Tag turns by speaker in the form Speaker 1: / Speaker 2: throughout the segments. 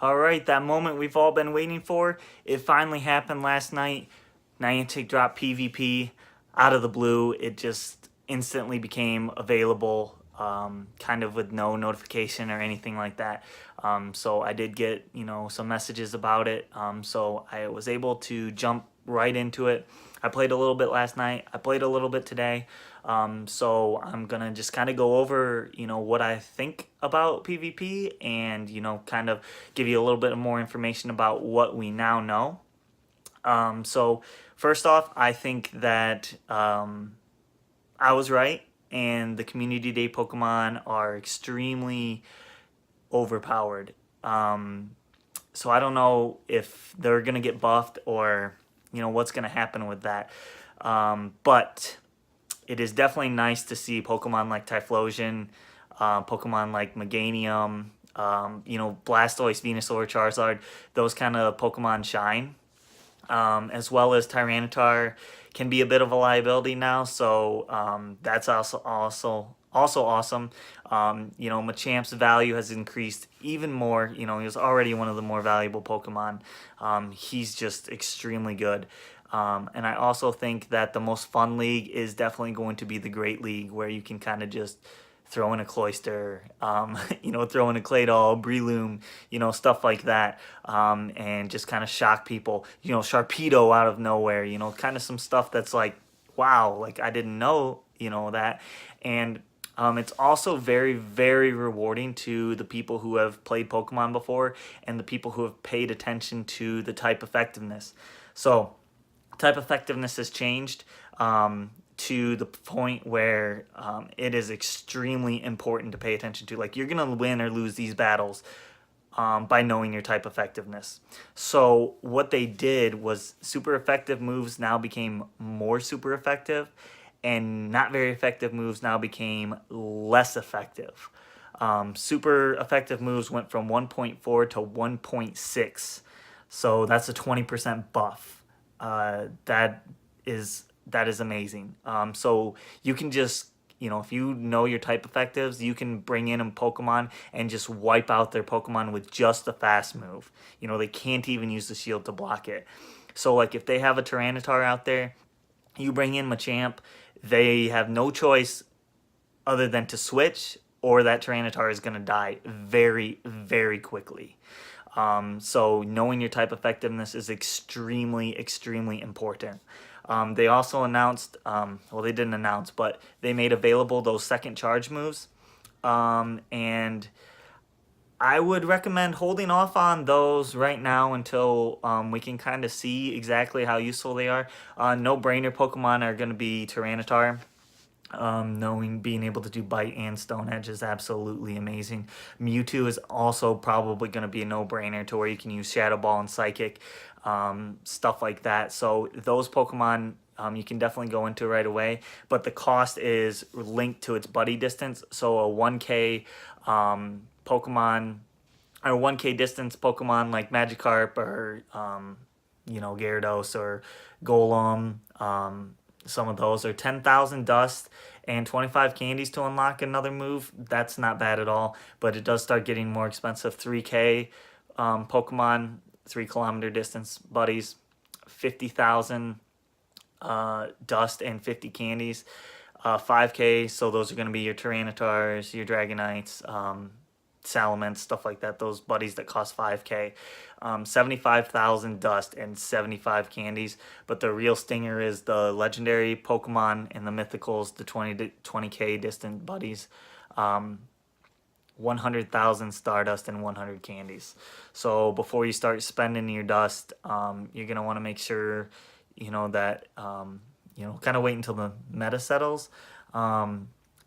Speaker 1: All right, that moment we've all been waiting for, it finally happened last night. Niantic dropped PvP out of the blue. It just instantly became available, kind of with no notification or anything like that. So I did get, some messages about it. So I was able to jump right into it. I played a little bit last night. I played a little bit today. So I'm gonna just kind of go over, what I think about PvP and, kind of give you a little bit more information about what we now know. So first off, I think that I was right, and the Community Day Pokemon are extremely overpowered. So I don't know if they're gonna get buffed or what's gonna happen with that. But it is definitely nice to see Pokemon like Typhlosion, Pokemon like Meganium, Blastoise, Venusaur, Charizard, those kind of Pokemon shine. As well as Tyranitar can be a bit of a liability now, so that's also awesome. Machamp's value has increased even more. He was already one of the more valuable Pokemon. He's just extremely good. And I also think that the most fun league is definitely going to be the Great League, where you can kind of just throw in a Cloyster, throw in a Claydol, Breloom, stuff like that, and just kind of shock people. Sharpedo out of nowhere, kind of some stuff that's like, wow, like I didn't know, that. And it's also very, very rewarding to the people who have played Pokemon before and the people who have paid attention to the type effectiveness. So, type effectiveness has changed to the point where it is extremely important to pay attention to. Like, you're going to win or lose these battles by knowing your type effectiveness. So what they did was super effective moves now became more super effective, and not very effective moves now became less effective. Super effective moves went from 1.4 to 1.6, so that's a 20% buff. That is amazing. So you can just, if you know your type effectives, you can bring in a Pokemon and just wipe out their Pokemon with just a fast move. They can't even use the shield to block it. So like if they have a Tyranitar out there, you bring in Machamp, they have no choice other than to switch, or that Tyranitar is going to die very, very quickly. So knowing your type effectiveness is extremely, extremely important. They also announced, well, they didn't announce, but they made available those second charge moves. And I would recommend holding off on those right now until we can kind of see exactly how useful they are. No-brainer Pokemon are going to be Tyranitar. Being able to do Bite and Stone Edge is absolutely amazing. Mewtwo is also probably going to be a no-brainer to where you can use Shadow Ball and Psychic, stuff like that. So those Pokemon you can definitely go into right away, but the cost is linked to its buddy distance. So a 1K Pokemon or 1K distance Pokemon like Magikarp or Gyarados or Golem, some of those are 10,000 dust and 25 candies to unlock another move. That's not bad at all, but it does start getting more expensive. 3K Pokemon, 3 kilometer distance buddies, 50,000 dust and 50 candies. 5K, so those are going to be your Tyranitars, your Dragonites, Salamence, stuff like that, those buddies that cost 5K. 75,000 dust and 75 candies, but the real stinger is the legendary Pokemon and the mythicals, the 20K distant buddies. 100,000 stardust and 100 candies. So before you start spending your dust, you're going to want to make sure that kind of wait until the meta settles.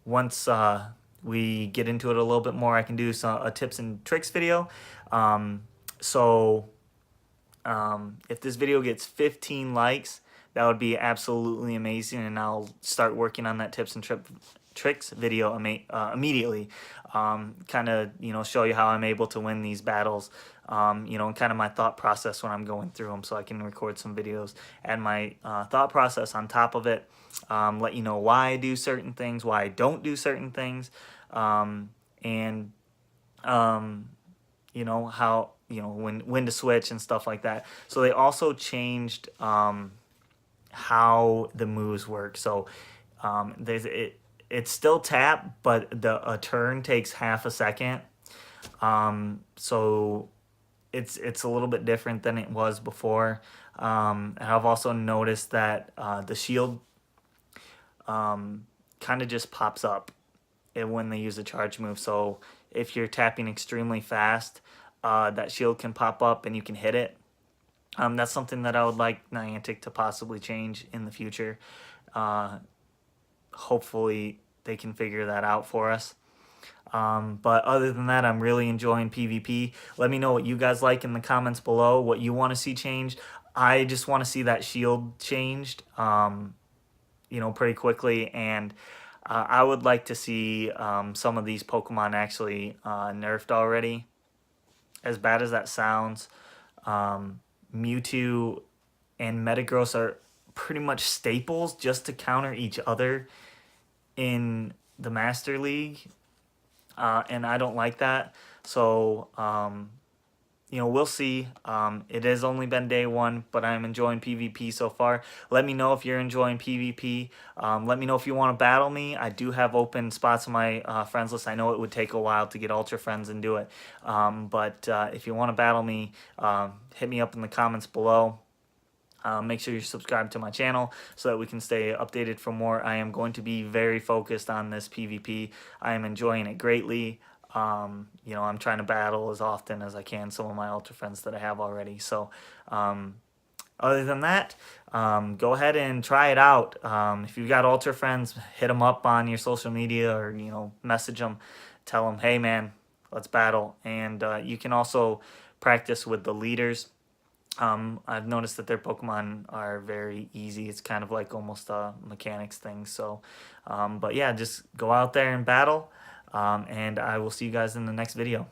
Speaker 1: Once we get into it a little bit more, I can do a tips and tricks video. If this video gets 15 likes, that would be absolutely amazing, and I'll start working on that tips and tricks video immediately. Kind of show you how I'm able to win these battles, and kind of my thought process when I'm going through them, so I can record some videos, add my thought process on top of it, let you know why I do certain things, why I don't do certain things, and how when to switch and stuff like that. So they also changed how the moves work. So it's still tap, but a turn takes half a second. So it's a little bit different than it was before. And I've also noticed that the shield kind of just pops up when they use a charge move. So if you're tapping extremely fast, that shield can pop up and you can hit it. That's something that I would like Niantic to possibly change in the future. Hopefully they can figure that out for us. But other than that, I'm really enjoying PvP. Let me know what you guys like in the comments below, what you want to see changed. I just want to see that shield changed, pretty quickly. And I would like to see some of these Pokemon actually nerfed already. As bad as that sounds, Mewtwo and Metagross are pretty much staples just to counter each other in the Master League. And I don't like that. So, we'll see. It has only been day one, but I'm enjoying PvP so far. Let me know if you're enjoying PvP. Let me know if you want to battle me. I do have open spots on my friends list. I know it would take a while to get Ultra Friends and do it. But if you want to battle me, hit me up in the comments below. Make sure you're subscribed to my channel so that we can stay updated for more. I am going to be very focused on this PvP. I am enjoying it greatly. I'm trying to battle as often as I can some of my Ultra Friends that I have already. So other than that, go ahead and try it out. If you've got Ultra Friends, hit them up on your social media or, message them. Tell them, hey, man, let's battle. And you can also practice with the leaders. I've noticed that their Pokemon are very easy. It's kind of like almost a mechanics thing. So, but yeah, just go out there and battle. And I will see you guys in the next video.